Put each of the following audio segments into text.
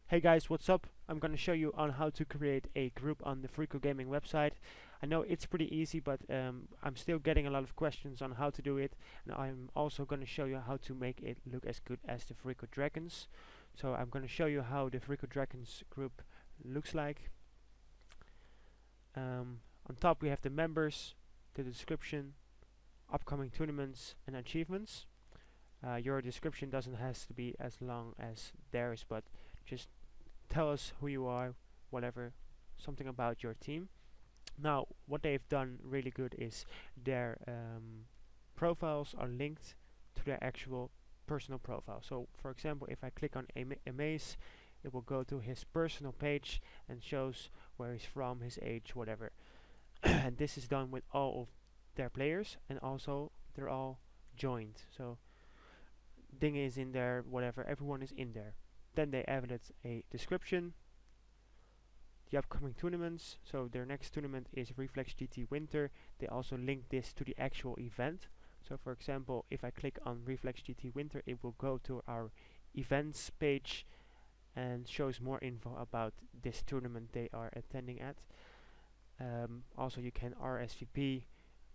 Hey guys, what's up? I'm gonna show you on how to create a group on the Fariko Gaming website. I know it's pretty easy, but I'm still getting a lot of questions on how to do it, and I'm also gonna show you how to make it look as good as the Fariko Dragons. So I'm gonna show you how the Fariko Dragons group looks like. On top we have the members, the description, upcoming tournaments and achievements. Your description doesn't has to be as long as theirs, but just tell us who you are, whatever, something about your team. Now, what they've done really good is their profiles are linked to their actual personal profile. So, for example, if I click on Amaze, it will go to his personal page and shows where he's from, his age, whatever. And this is done with all of their players, and also they're all joined. So, Ding is in there, whatever, everyone is in there. Then they added a description, the upcoming tournaments. So their next tournament is Reflex GT Winter. They also link this to the actual event. So for example, if I click on Reflex GT Winter, it will go to our events page and shows more info about this tournament they are attending at. Also you can RSVP,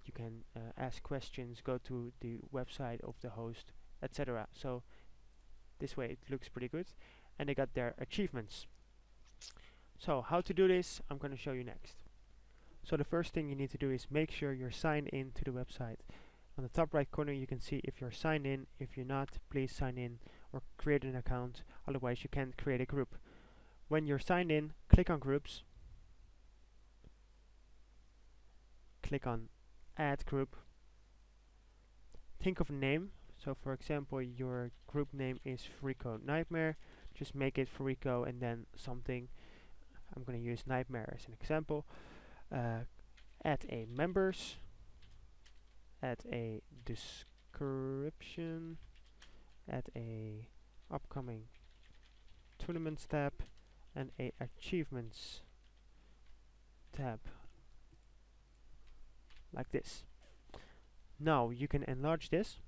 you can ask questions, go to the website of the host, etc. So this way it looks pretty good, and they got their achievements. So how to do this, I'm going to show you next. So the first thing you need to do is make sure you're signed in to the website. On the top right corner you can see if you're signed in. If you're not, please sign in or create an account, otherwise you can't create a group. When you're signed in, click on groups, click on add group, think of a name. So for example, your group name is Fariko Nightmare. Just make it Fariko and then something. I'm going to use Nightmare as an example. Add a members, add a description, add a upcoming tournaments tab, and a achievements tab, like this. Now you can enlarge this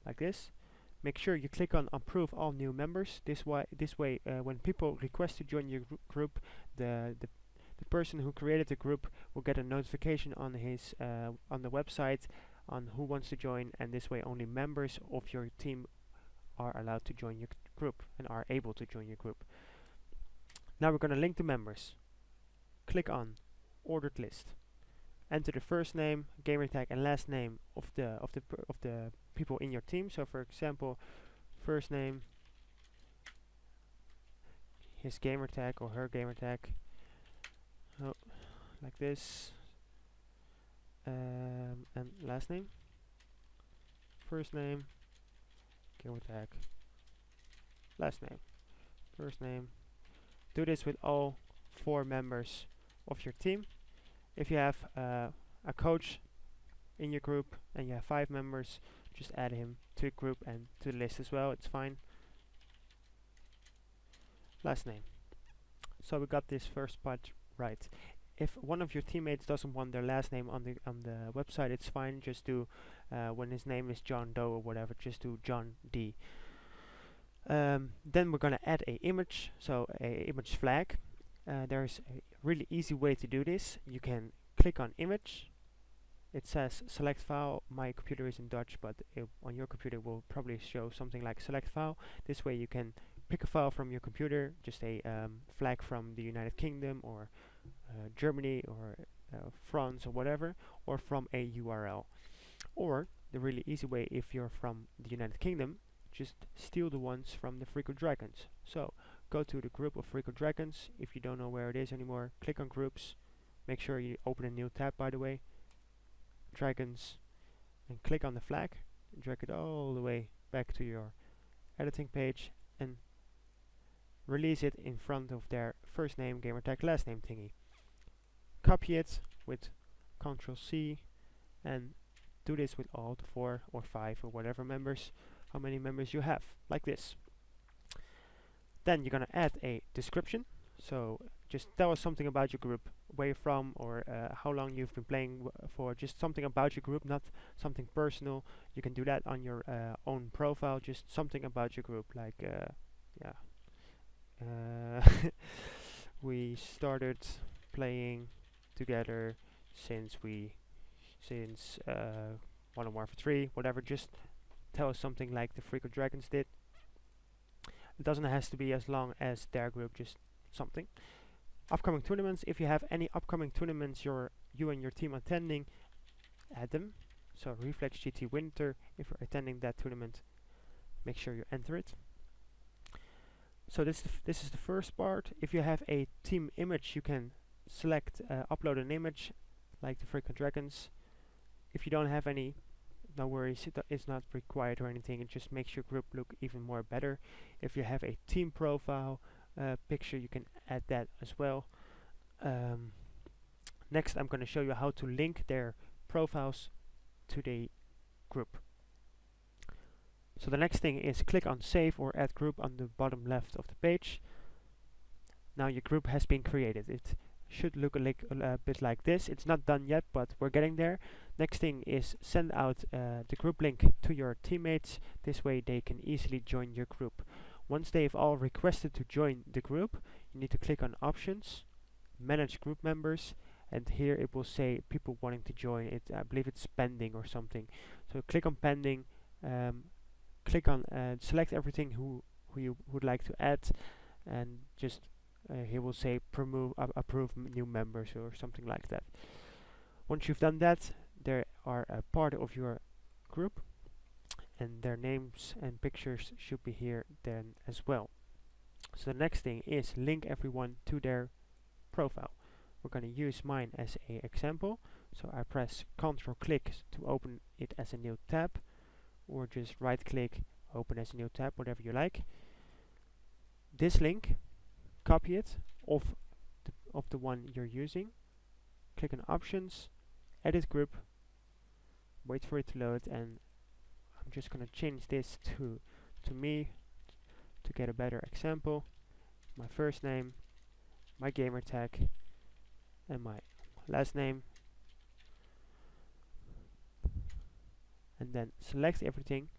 like this. Make sure you click on approve all new members. This way when people request to join your group, the person who created the group will get a notification on his on the website on who wants to join, and this way only members of your team are allowed to join your group and are able to join your group. Now we're going to link the members. Click on ordered list. Enter the first name, gamer tag, and last name of the people in your team. So for example, first name, his gamer tag or her gamer tag, like this, and last name, first name, gamer tag, last name, first name. Do this with all 4 members of your team. If you have a coach in your group and you have 5 members, just add him to the group and to the list as well, it's fine. Last name. So we got this first part right. If one of your teammates doesn't want their last name on the website, it's fine. Just do when his name is John Doe or whatever, just do John D. Then we're gonna add a image, so a image flag. There's a really easy way to do this. You can click on image. It says select file. My computer is in Dutch, but on your computer will probably show something like select file. This way you can pick a file from your computer, just a flag from the United Kingdom or Germany or France or whatever, or from a URL. Or the really easy way, if you're from the United Kingdom, just steal the ones from the Fariko Dragons. So go to the group of Fariko Dragons. If you don't know where it is anymore, click on groups. Make sure you open a new tab, by the way, Dragons, and click on the flag, drag it all the way back to your editing page and release it in front of their first name, gamertag, last name thingy. Copy it with Ctrl+C and do this with all the 4 or 5 or whatever members, how many members you have, like this. Then you're gonna add a description. So just tell us something about your group, where you're from, or how long you've been playing for, just something about your group, not something personal. You can do that on your own profile, just something about your group, like We started playing together since Modern Warfare 3, whatever. Just tell us something like the Freak of Dragons did. It doesn't have to be as long as their group, just something. Upcoming tournaments. If you have any upcoming tournaments you and your team attending, add them. So Reflex GT Winter, if you're attending that tournament, make sure you enter it. So this is the first part. If you have a team image, you can select upload an image like the Freak of Dragons. If you don't have any, no worries, it's not required or anything. It just makes your group look even more better. If you have a team profile picture, you can add that as well. Next, I'm going to show you how to link their profiles to the group. So the next thing is click on Save or Add Group on the bottom left of the page. Now your group has been created. It should look a bit like this. It's not done yet, but we're getting there. Next thing is send out the group link to your teammates. This way they can easily join your group. Once they've all requested to join the group, you need to click on Options, Manage Group Members, and here it will say people wanting to join it. I believe it's pending or something. So click on pending, click on select everything who you would like to add, and just he will say approve new members or something like that. Once you've done that, they are a part of your group, and their names and pictures should be here then as well. So the next thing is link everyone to their profile. We're going to use mine as an example. So I press Ctrl click to open it as a new tab, or just right click, open as a new tab, whatever you like. This link, copy it of the one you're using, click on Options, Edit Group, wait for it to load, and I'm just going to change this to me to get a better example. My first name, my gamer tag, and my last name, and then select everything,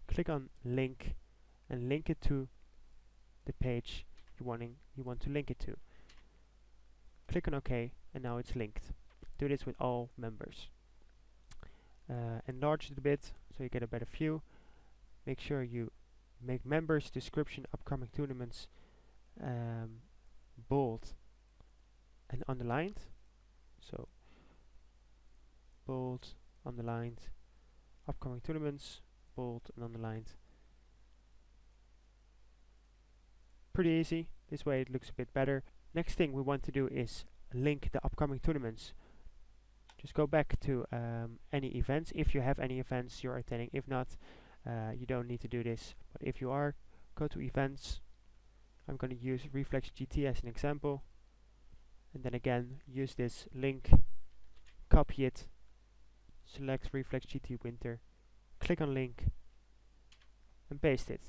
click on link, and link it to the page you want to link it to. Click on OK, and now it's linked. Do this with all members. Enlarge it a bit so you get a better view. Make sure you make members description upcoming tournaments bold and underlined. So bold, underlined, upcoming tournaments, bold and underlined. Pretty easy. This way it looks a bit better. Next thing we want to do is link the upcoming tournaments. Just go back to any events, if you have any events you're attending. If not, you don't need to do this. But if you are, go to events. I'm going to use Reflex GT as an example. And then again, use this link, copy it, select Reflex GT Winter, click on link, and paste it.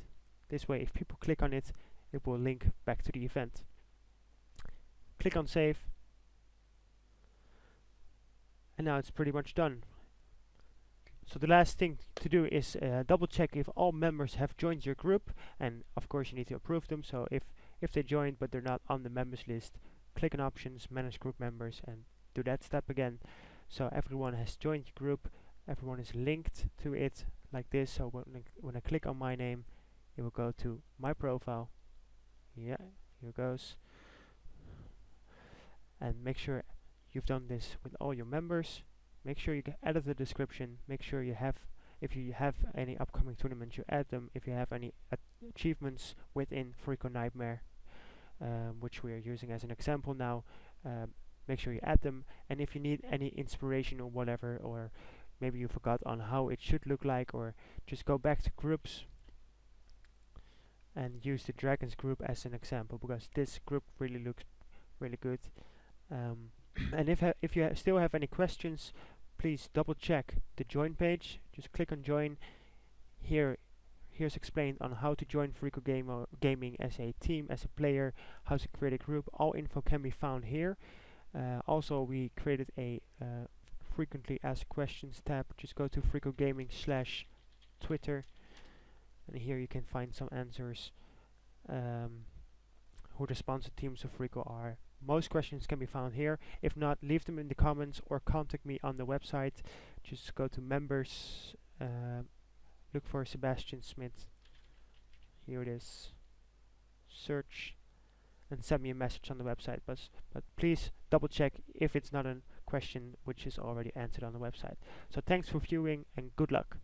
This way, if people click on it, it will link back to the event. Click on save, and now it's pretty much done. So the last thing to do is double check if all members have joined your group, and of course you need to approve them. So if they joined but they're not on the members list, click on Options, Manage Group Members, and do that step again. So everyone has joined your group, everyone is linked to it like this. So when I click on my name, it will go to my profile. Yeah, here it goes. And make sure you've done this with all your members. Make sure you edit the description. Make sure you have, if you have any upcoming tournaments, you add them. If you have any achievements within Fariko Nightmare, which we are using as an example now, make sure you add them. And if you need any inspiration or whatever, or maybe you forgot on how it should look like, or just go back to groups and use the Dragons group as an example, because this group really looks really good. And if you still have any questions, please double check the join page. Just click on join. Here's explained on how to join Fariko Gaming as a team, as a player, how to create a group. All info can be found here. Also, we created a frequently asked questions tab. Just go to Fariko Gaming /Twitter, and here you can find some answers. who the sponsor teams of Fariko are. Most questions can be found here. If not, leave them in the comments or contact me on the website. Just go to members, look for Sebastian Smith. Here it is. Search and send me a message on the website. But please double check if it's not a question which is already answered on the website. So thanks for viewing and good luck.